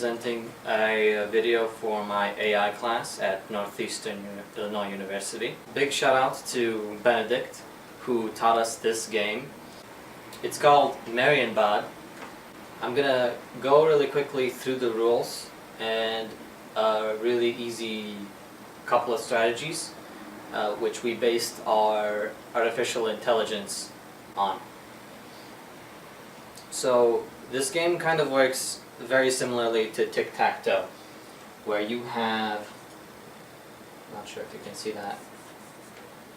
presenting a video for my AI class at Northeastern Illinois University. Big shout out to Benedikt, who taught us this game. It's called Marienbad. I'm gonna go really quickly through the rules and a really easy couple of strategies which we based our artificial intelligence on. So this game kind of works very similarly to tic-tac-toe, where you have, not sure if you can see that,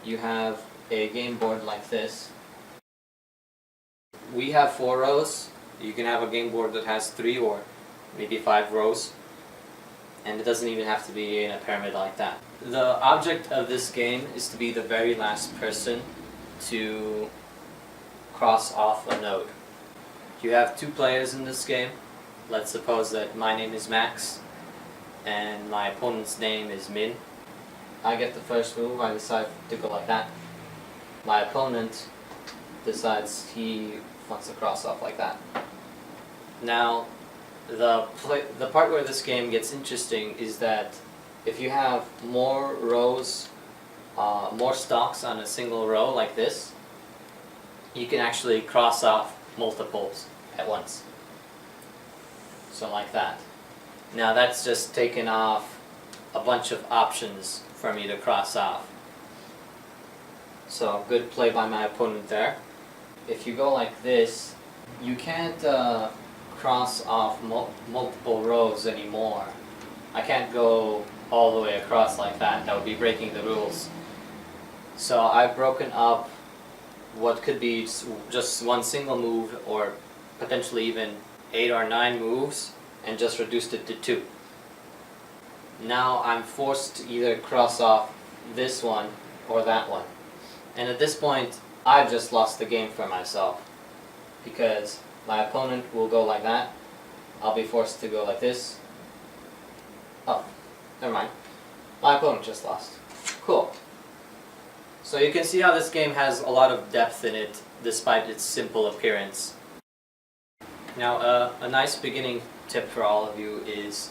you have a game board like this. We have 4 rows. You can have a game board that has 3 or maybe 5 rows, and it doesn't even have to be in a pyramid like that. The object of this game is to be the very last person to cross off a node. You have 2 players in this game. Let's suppose that my name is Max and my opponent's name is Min. I get the first move. I decide to go like that. My opponent decides he wants to cross off like that. Now, the part where this game gets interesting is that if you have more rows, more stocks on a single row like this, you can actually cross off multiples at once. So like that. Now that's just taken off a bunch of options for me to cross off. So good play by my opponent there. If you go like this, you can't cross off multiple rows anymore. I can't go all the way across like that. That would be breaking the rules. So I've broken up what could be just one single move, or potentially even 8 or 9 moves, and just reduced it to 2. Now I'm forced to either cross off this one or that one. And at this point, I've just lost the game for myself, because my opponent will go like that. I'll be forced to go like this. Oh, never mind. My opponent just lost. Cool. So you can see how this game has a lot of depth in it, despite its simple appearance. Now, a nice beginning tip for all of you is,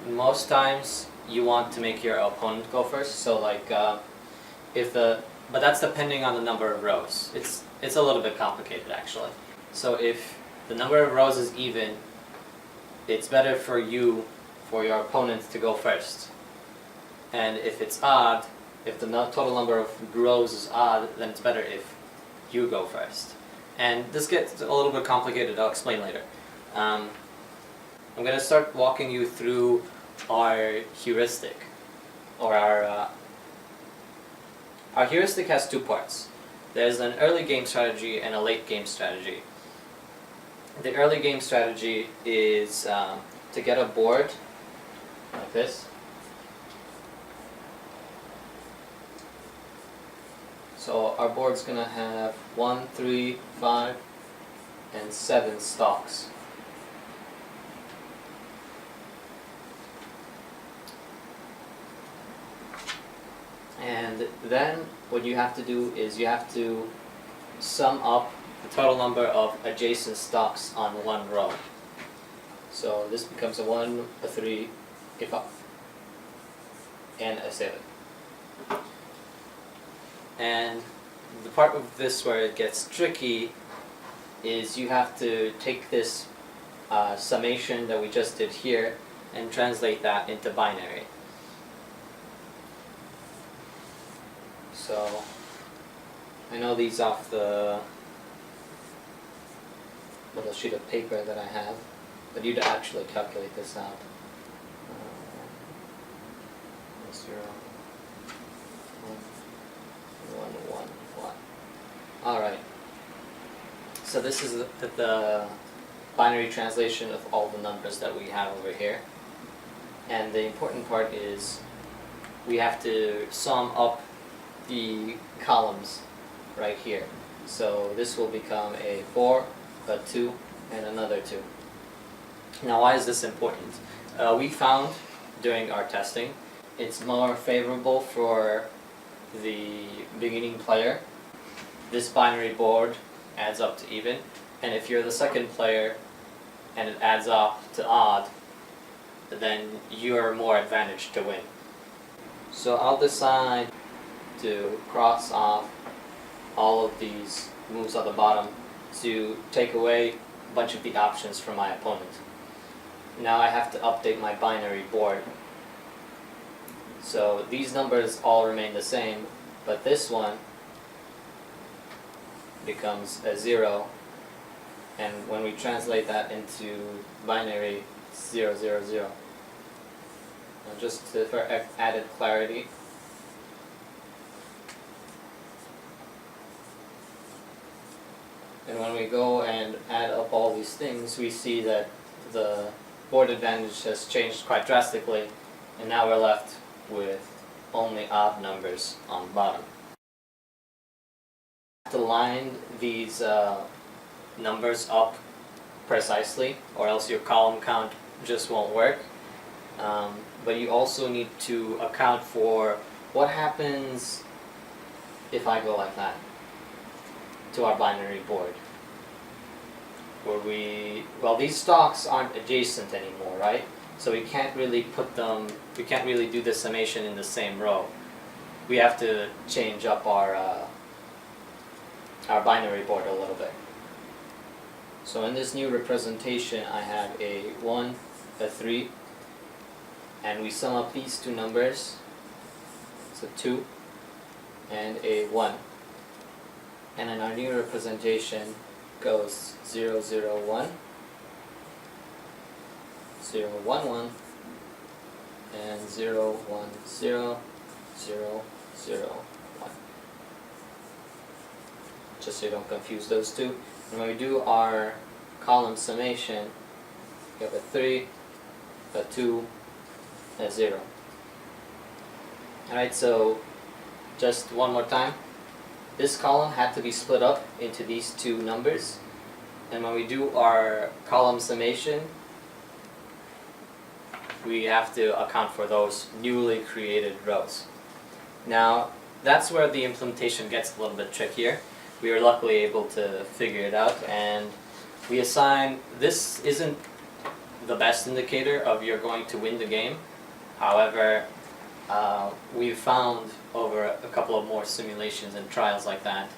most times you want to make your opponent go first. So like, but that's depending on the number of rows. It's a little bit complicated actually. So if the number of rows is even, it's better for your opponent to go first. And if it's odd, if the total number of rows is odd, then it's better if you go first. And this gets a little bit complicated. I'll explain later. I'm going to start walking you through our heuristic, or our heuristic has 2 parts. There's an early game strategy and a late game strategy. The early game strategy is to get a board like this. So our board's going to have 1, 3, 5, and 7 stocks. And then what you have to do is you have to sum up the total number of adjacent stocks on one row. So this becomes a 1, a 3, a 5, and a 7. And the part of this where it gets tricky is you have to take this summation that we just did here and translate that into binary. So I know these off the little sheet of paper that I have, but you'd actually calculate this out. 0, 1, 1, 1. Alright. So this is the binary translation of all the numbers that we have over here. And the important part is we have to sum up the columns right here. So this will become a 4, a 2, and another 2. Now why is this important? We found during our testing it's more favorable for the beginning player. This binary board adds up to even, and if you're the second player, and it adds up to odd, then you're more advantaged to win. So I'll decide to cross off all of these moves on the bottom to take away a bunch of the options from my opponent. Now I have to update my binary board. So these numbers all remain the same, but this one becomes a 0, and when we translate that into binary, 0, 0, 0. And just for added clarity, and when we go and add up all these things, we see that the board advantage has changed quite drastically, and now we're left with only odd numbers on the bottom. To line these numbers up precisely, or else your column count just won't work. But you also need to account for what happens if I go like that to our binary board. Well, these stocks aren't adjacent anymore, right? So we can't really do the summation in the same row. We have to change up our binary board a little bit. So in this new representation, I have a 1, a 3, and we sum up these two numbers. It's a 2 and a 1. And in our new representation goes 0, 0, 1, 0, 1, 1, and 0, 1, 0, 0, 0, 1. Just so you don't confuse those two. And when we do our column summation, we have a 3, a 2, and a 0. Alright, so just one more time. This column had to be split up into these two numbers, and when we do our column summation, we have to account for those newly created rows. Now, that's where the implementation gets a little bit trickier. We were luckily able to figure it out, and we assign, this isn't the best indicator of you're going to win the game. However, we've found over a couple of more simulations and trials like that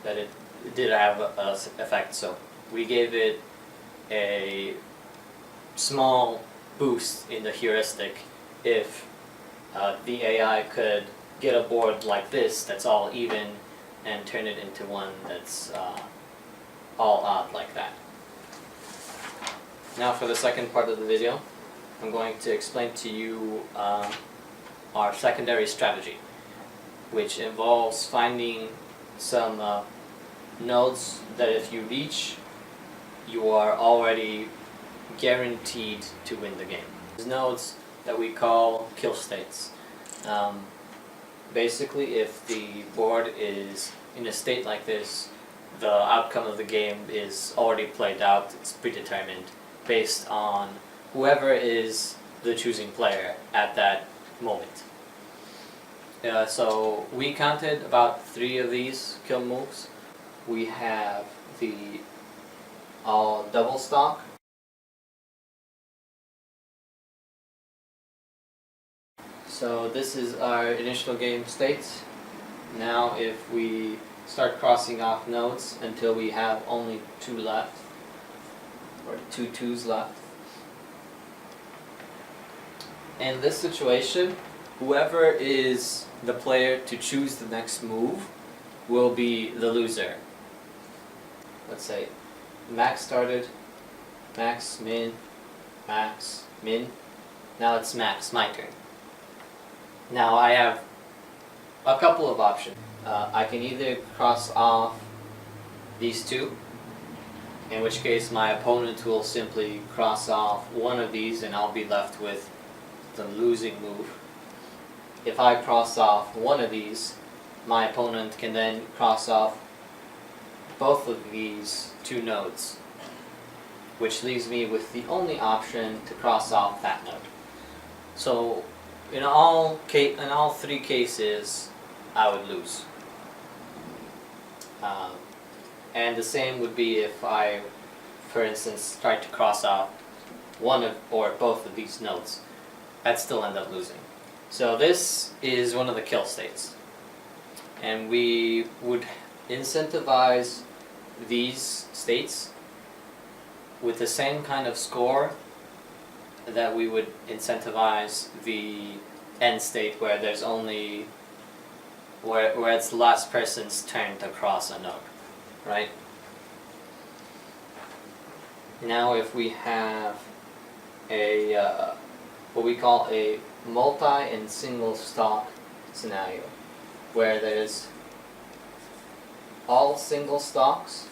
it did have an effect. So we gave it a small boost in the heuristic if the AI could get a board like this that's all even and turn it into one that's all odd like that. Now for the second part of the video, I'm going to explain to you our secondary strategy, which involves finding some nodes that if you reach, you are already guaranteed to win the game. These nodes that we call kill states. Basically, if the board is in a state like this, the outcome of the game is already played out, it's predetermined, based on whoever is the choosing player at that moment. So we counted about 3 of these kill moves. We have the all double stock, so this is our initial game state. Now if we start crossing off nodes until we have only 2 left, or 2 2s left. In this situation, whoever is the player to choose the next move will be the loser. Let's say Max started, Max, Min, Max, Min. Now it's Max, my turn. Now I have a couple of options. I can either cross off these two, in which case my opponent will simply cross off one of these and I'll be left with the losing move. If I cross off one of these, my opponent can then cross off both of these 2 nodes, which leaves me with the only option to cross off that node. So in all 3 cases, I would lose. And the same would be if I for instance, tried to cross off one of or both of these nodes, I'd still end up losing. So this is one of the kill states. And we would incentivize these states with the same kind of score that we would incentivize the end state where there's only where it's the last person's turn to cross a node, right? Now if we have a what we call a multi and single stock scenario, where there's all single stocks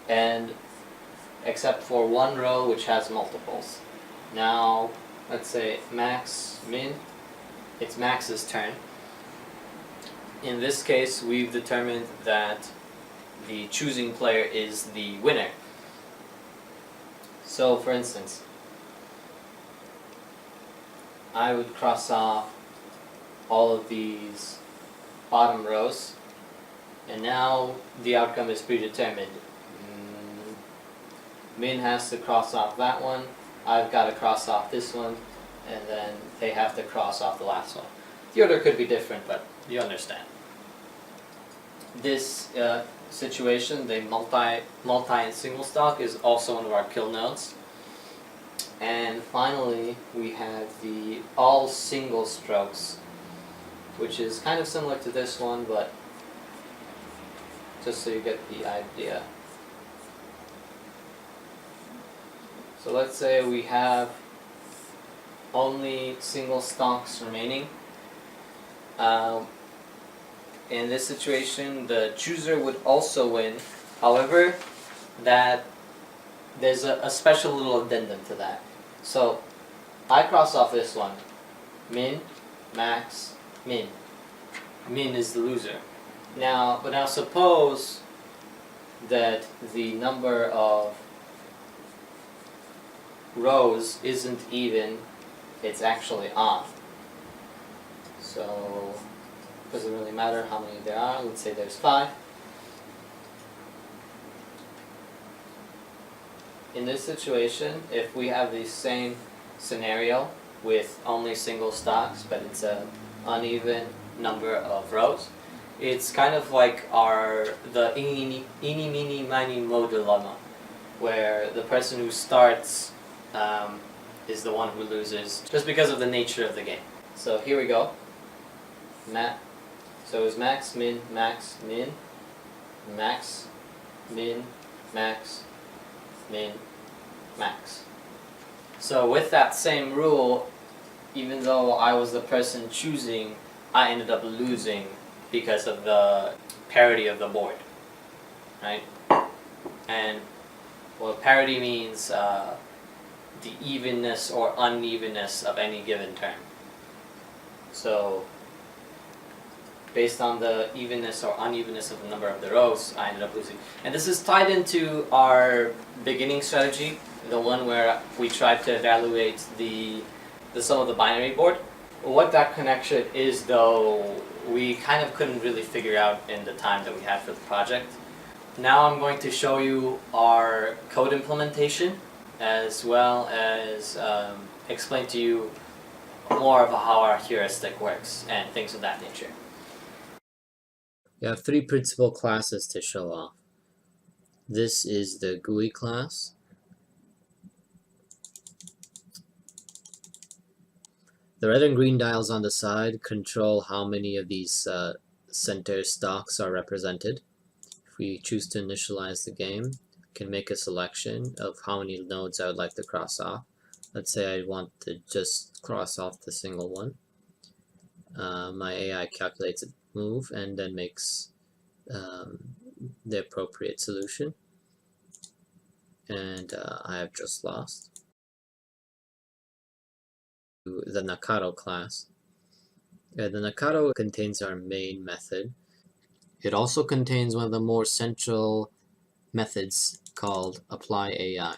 and except for one row which has multiples. Now let's say max min, it's Max's turn. In this case we've determined that the choosing player is the winner. So for instance, I would cross off all of these bottom rows, and now the outcome is predetermined. Min has to cross off that one, I've got to cross off this one, and then they have to cross off the last one. The order could be different, but you understand. This situation, the multi and single stock, is also one of our kill nodes. And finally, we have the all single strokes, which is kind of similar to this one, but just so you get the idea. So let's say we have only single stocks remaining. In this situation, the chooser would also win. However, that there's a special little addendum to that. So I cross off this one. Min, max, min. Min is the loser. Now suppose that the number of rows isn't even, it's actually odd. So doesn't really matter how many there are. Let's say there's 5. In this situation, if we have the same scenario with only single stocks, but it's an uneven number of rows, it's kind of like the eeny, meeny, miny, mo dilemma, where the person who starts is the one who loses, just because of the nature of the game. So here we go. So it's max, min, max, min, max, min, max, min, max. So with that same rule, even though I was the person choosing, I ended up losing because of the parity of the board, right? And what parity means, the evenness or unevenness of any given term. So based on the evenness or unevenness of the number of the rows, I ended up losing. And this is tied into our beginning strategy, the one where we tried to evaluate the sum of the binary board. What that connection is, though, we kind of couldn't really figure out in the time that we had for the project. Now I'm going to show you our code implementation, as well as explain to you more of how our heuristic works and things of that nature. You have 3 principal classes to show off. This is the GUI class. The red and green dials on the side control how many of these center stocks are represented. If we choose to initialize the game, we can make a selection of how many nodes I would like to cross off. Let's say I want to just cross off the single one. My AI calculates a move and then makes the appropriate solution. And I have just lost. The Nakado class. The Nakado contains our main method. It also contains one of the more central methods called apply AI.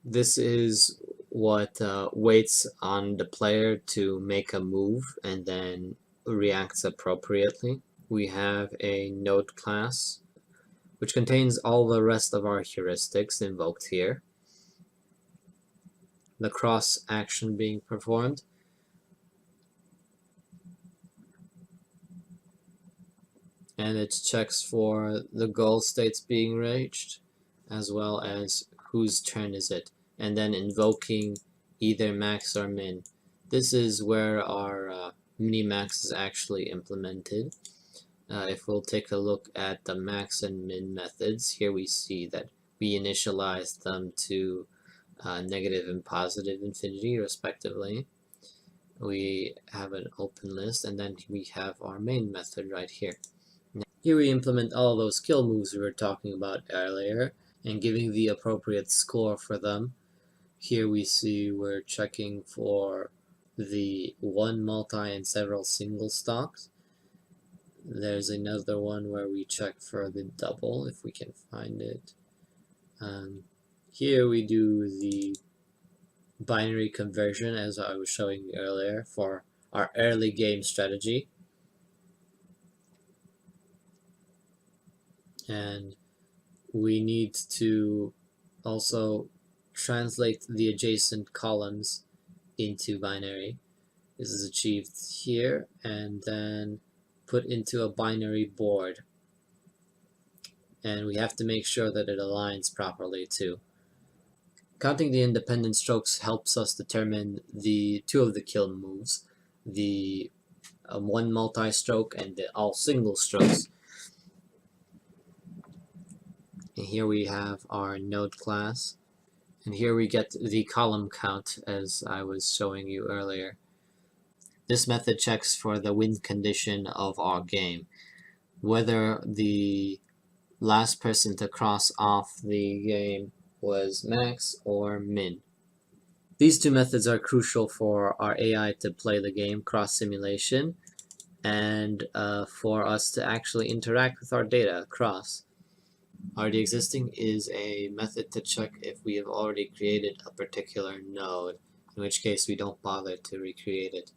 This is what waits on the player to make a move and then reacts appropriately. We have a node class which contains all the rest of our heuristics invoked here. The cross action being performed. And it checks for the goal states being reached, as well as whose turn is it, and then invoking either max or min. This is where our minimax is actually implemented. If we'll take a look at the max and min methods, here we see that we initialized them to negative and positive infinity respectively. We have an open list, and then we have our main method right here. Here we implement all those skill moves we were talking about earlier and giving the appropriate score for them. Here we see we're checking for the one multi and several single stocks. There's another one where we check for the double if we can find it. Here we do the binary conversion as I was showing you earlier for our early game strategy. And we need to also translate the adjacent columns into binary. This is achieved here and then put into a binary board. And we have to make sure that it aligns properly too. Counting the independent strokes helps us determine the two of the kill moves, the one multi-stroke and the all single strokes. And here we have our node class, and here we get the column count as I was showing you earlier. This method checks for the win condition of our game, whether the last person to cross off the game was max or min. These two methods are crucial for our AI to play the game cross simulation and for us to actually interact with our data across. Already existing is a method to check if we have already created a particular node, in which case we don't bother to recreate it.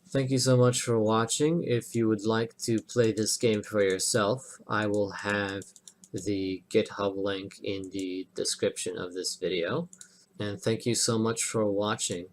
Thank you so much for watching. If you would like to play this game for yourself, I will have the GitHub link in the description of this video. And thank you so much for watching.